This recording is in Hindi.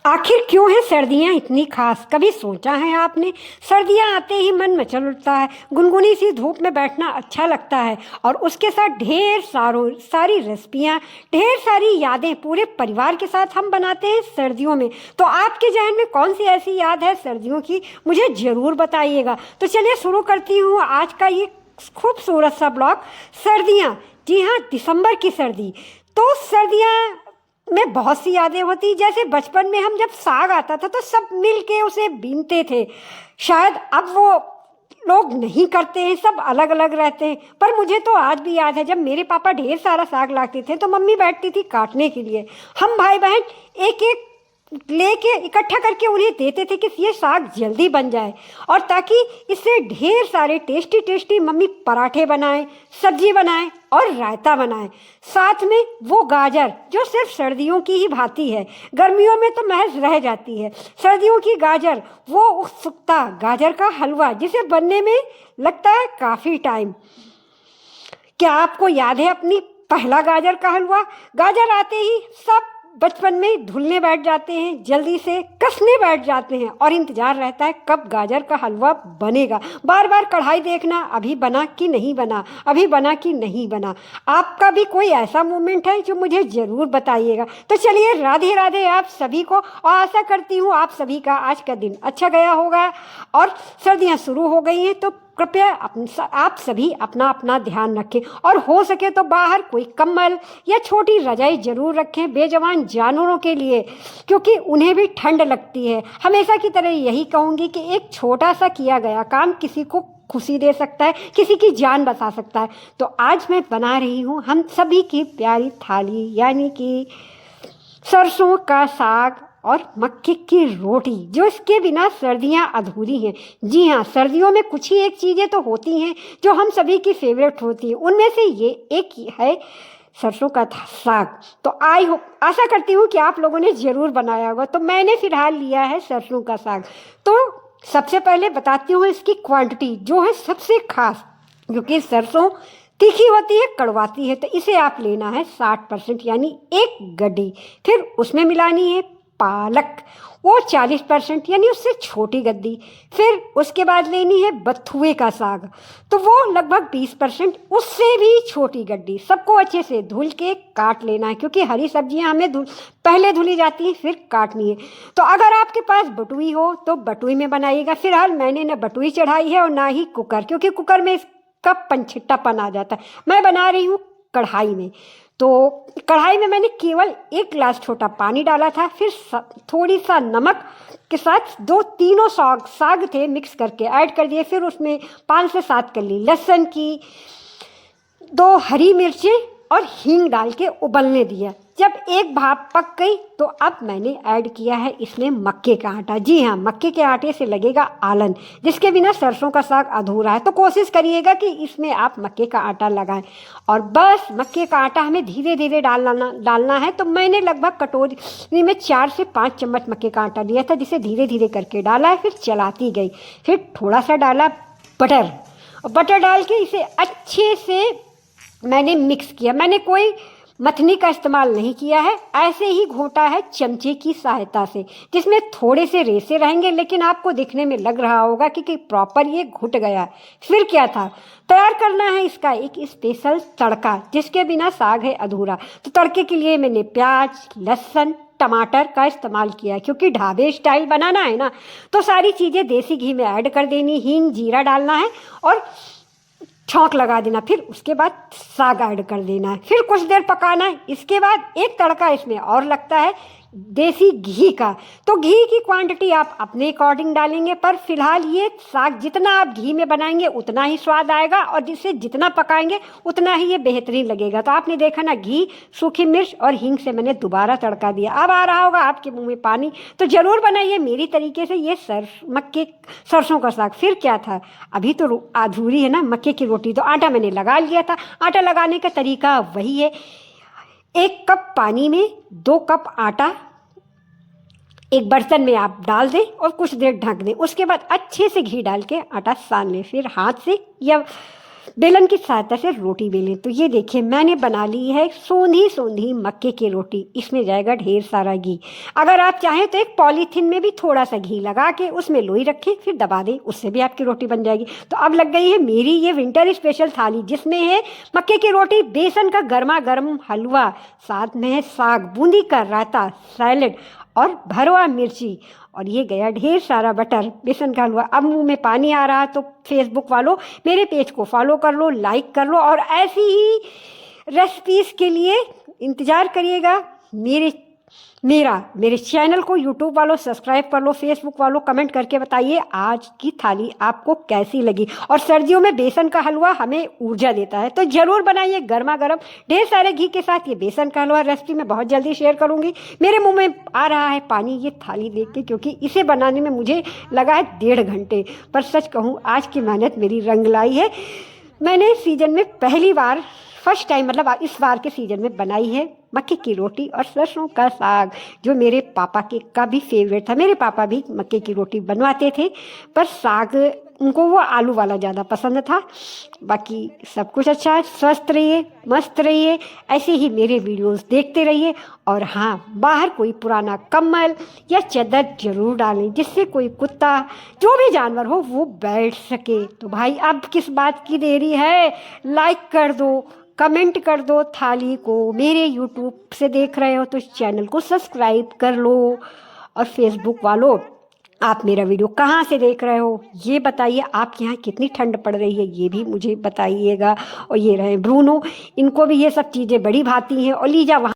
आखिर क्यों है सर्दियाँ इतनी खास? कभी सोचा है आपने? सर्दियाँ आते ही मन मचल उठता है, गुनगुनी सी धूप में बैठना अच्छा लगता है और उसके साथ ढेर सारी रेसिपियाँ, ढेर सारी यादें पूरे परिवार के साथ हम बनाते हैं सर्दियों में। तो आपके जहन में कौन सी ऐसी याद है सर्दियों की? मुझे ज़रूर बताइएगा। तो चलिए शुरू करती हूँ आज का ये खूबसूरत सा ब्लॉग, सर्दियाँ। जी हाँ, दिसंबर की सर्दी। तो सर्दियाँ में बहुत सी यादें होती, जैसे बचपन में हम जब साग आता था तो सब मिल के उसे बीनते थे। शायद अब वो लोग नहीं करते हैं, सब अलग अलग रहते हैं। पर मुझे तो आज भी याद है जब मेरे पापा ढेर सारा साग लाते थे तो मम्मी बैठती थी काटने के लिए। हम भाई बहन एक एक लेके इकट्ठा करके उन्हें देते थे कि ये साग जल्दी बन जाए, और ताकि इससे ढेर सारे टेस्टी टेस्टी मम्मी पराठे बनाए, सब्जी बनाए और रायता बनाए। साथ में वो गाजर जो सिर्फ सर्दियों की ही भाती है, गर्मियों में तो महज रह जाती है। सर्दियों की गाजर, वो उत्सुकता, गाजर का हलवा जिसे बनने में लगता है काफ़ी टाइम। क्या आपको याद है अपनी पहला गाजर का हलवा? गाजर आते ही सब बचपन में धुलने बैठ जाते हैं, जल्दी से कसने बैठ जाते हैं और इंतजार रहता है कब गाजर का हलवा बनेगा। बार बार कढ़ाई देखना, अभी बना कि नहीं बना, अभी बना कि नहीं बना। आपका भी कोई ऐसा मोमेंट है जो मुझे ज़रूर बताइएगा। तो चलिए, राधे राधे आप सभी को, और आशा करती हूँ आप सभी का आज का दिन अच्छा गया होगा। और सर्दियाँ शुरू हो गई हैं तो कृपया आप सभी अपना अपना ध्यान रखें, और हो सके तो बाहर कोई कंबल या छोटी रजाई जरूर रखें बेजवान जानवरों के लिए, क्योंकि उन्हें भी ठंड लगती है। हमेशा की तरह यही कहूँगी कि एक छोटा सा किया गया काम किसी को खुशी दे सकता है, किसी की जान बचा सकता है। तो आज मैं बना रही हूँ हम सभी की प्यारी थाली, यानी कि सरसों का साग और मक्के की रोटी, जो इसके बिना सर्दियां अधूरी हैं। जी हाँ, सर्दियों में कुछ ही एक चीज़ें तो होती हैं जो हम सभी की फेवरेट होती हैं, उनमें से ये एक है सरसों का साग। तो आशा करती हूँ कि आप लोगों ने ज़रूर बनाया होगा। तो मैंने फिलहाल लिया है सरसों का साग। तो सबसे पहले बताती हूँ इसकी क्वांटिटी, जो है सबसे खास, क्योंकि सरसों तीखी होती है, कड़वाती है। तो इसे आप लेना है 60%, यानी एक गड्डी। फिर उसमें मिलानी है पालक, वो 40%, यानी उससे छोटी गद्दी। फिर उसके बाद लेनी है बथुए का साग, तो वो लगभग 20%, उससे भी छोटी गड्डी। सबको अच्छे से धुल के काट लेना है, क्योंकि हरी सब्जियां हमें पहले धुली जाती हैं फिर काटनी है। तो अगर आपके पास बटुई हो तो बटुई में बनाइएगा। फिलहाल मैंने ना बटुई चढ़ाई है और ना ही कुकर, क्योंकि कुकर में इसका पंछिट्टापन आ जाता है। मैं बना रही हूँ कढ़ाई में। तो कढ़ाई में मैंने केवल 1 गिलास छोटा पानी डाला था। फिर थोड़ी सा नमक के साथ तीनों साग थे मिक्स करके ऐड कर दिए। फिर उसमें 5 से 7 कली लहसुन की, 2 हरी मिर्चें और हींग डाल के उबलने दिया। जब एक भाप पक गई तो अब मैंने ऐड किया है इसमें मक्के का आटा। जी हाँ, मक्के के आटे से लगेगा आलन, जिसके बिना सरसों का साग अधूरा है। तो कोशिश करिएगा कि इसमें आप मक्के का आटा लगाएं, और बस मक्के का आटा हमें धीरे धीरे डालना है। तो मैंने लगभग कटोरी में 4 से 5 चम्मच मक्के का आटा लिया था, जिसे धीरे धीरे करके डाला है। फिर चलाती गई। फिर थोड़ा सा डाला बटर, और बटर डाल के इसे अच्छे से मैंने मिक्स किया। मैंने कोई मथनी का इस्तेमाल नहीं किया है, ऐसे ही घोटा है चमचे की सहायता से, जिसमें थोड़े से रेसे रहेंगे, लेकिन आपको दिखने में लग रहा होगा कि प्रॉपर ये घुट गया। फिर क्या था, तैयार करना है इसका एक स्पेशल तड़का, जिसके बिना साग है अधूरा। तो तड़के के लिए मैंने प्याज, लहसुन, टमाटर का इस्तेमाल किया, क्योंकि ढाबे स्टाइल बनाना है ना, तो सारी चीज़ें देसी घी में ऐड कर देनी। हींग, जीरा डालना है और छौंक लगा देना। फिर उसके बाद साग ऐड कर देना है। फिर कुछ देर पकाना है। इसके बाद एक तड़का इसमें और लगता है देसी घी का। तो घी की क्वांटिटी आप अपने अकॉर्डिंग डालेंगे, पर फिलहाल ये साग जितना आप घी में बनाएंगे उतना ही स्वाद आएगा, और जिसे जितना पकाएंगे उतना ही ये बेहतरीन लगेगा। तो आपने देखा ना, घी, सूखी मिर्च और हींग से मैंने दोबारा तड़का दिया। अब आ रहा होगा आपके मुंह में पानी। तो ज़रूर बनाइए मेरी तरीके से ये सरसों का साग। फिर क्या था, अभी तो अधूरी है ना मक्के की रोटी। तो आटा मैंने लगा लिया था। आटा लगाने का तरीका वही है, 1 कप पानी में 2 कप आटा एक बर्तन में आप डाल दें और कुछ देर ढक दें। उसके बाद अच्छे से घी डाल के आटा सान लें। फिर हाथ से या बेलन की सहायता से रोटी बेलें। तो ये देखिए मैंने बना ली है सोंधी सोंधी मक्के की रोटी। इसमें जाएगा ढेर सारा घी। अगर आप चाहें तो एक पॉलीथीन में भी थोड़ा सा घी लगा के उसमें लोई रखें, फिर दबा दें, उससे भी आपकी रोटी बन जाएगी। तो अब लग गई है मेरी ये विंटर स्पेशल थाली, जिसमें है मक्के की रोटी, बेसन का गर्मा गर्म हलवा, साथ में है साग, बूंदी का रायता, सैलेड और भरवा मिर्ची, और ये गया ढेर सारा बटर, बेसन का हलवा। अब मुंह में पानी आ रहा है। तो फेसबुक वालों मेरे पेज को फॉलो कर लो, लाइक कर लो, और ऐसी ही रेसिपीज़ के लिए इंतज़ार करिएगा। मेरे चैनल को यूट्यूब वालों सब्सक्राइब कर लो, फेसबुक वालों कमेंट करके बताइए आज की थाली आपको कैसी लगी। और सर्दियों में बेसन का हलवा हमें ऊर्जा देता है, तो ज़रूर बनाइए गर्मा गर्म ढेर सारे घी के साथ ये बेसन का हलवा। रेसिपी मैं बहुत जल्दी शेयर करूँगी। मेरे मुंह में आ रहा है पानी ये थाली देख के, क्योंकि इसे बनाने में मुझे लगा है 1.5 घंटे। पर सच कहूँ आज की मेहनत मेरी रंग लाई है। मैंने सीजन में पहली बार, फर्स्ट टाइम मतलब इस बार के सीजन में बनाई है मक्के की रोटी और सरसों का साग, जो मेरे पापा के का भी फेवरेट था। मेरे पापा भी मक्के की रोटी बनवाते थे, पर साग उनको वो आलू वाला ज़्यादा पसंद था। बाकी सब कुछ अच्छा है। स्वस्थ रहिए, मस्त रहिए, ऐसे ही मेरे वीडियोस देखते रहिए। और हाँ, बाहर कोई पुराना कम्बल या चादर जरूर डालें, जिससे कोई कुत्ता, जो भी जानवर हो, वो बैठ सके। तो भाई अब किस बात की देरी है, लाइक कर दो, कमेंट कर दो थाली को। मेरे यूट्यूब से देख रहे हो तो चैनल को सब्सक्राइब कर लो। और फेसबुक वालों, आप मेरा वीडियो कहाँ से देख रहे हो ये बताइए। आपके यहाँ कितनी ठंड पड़ रही है ये भी मुझे बताइएगा। और ये रहे ब्रूनो, इनको भी ये सब चीज़ें बड़ी भाती हैं। और लीजा वहाँ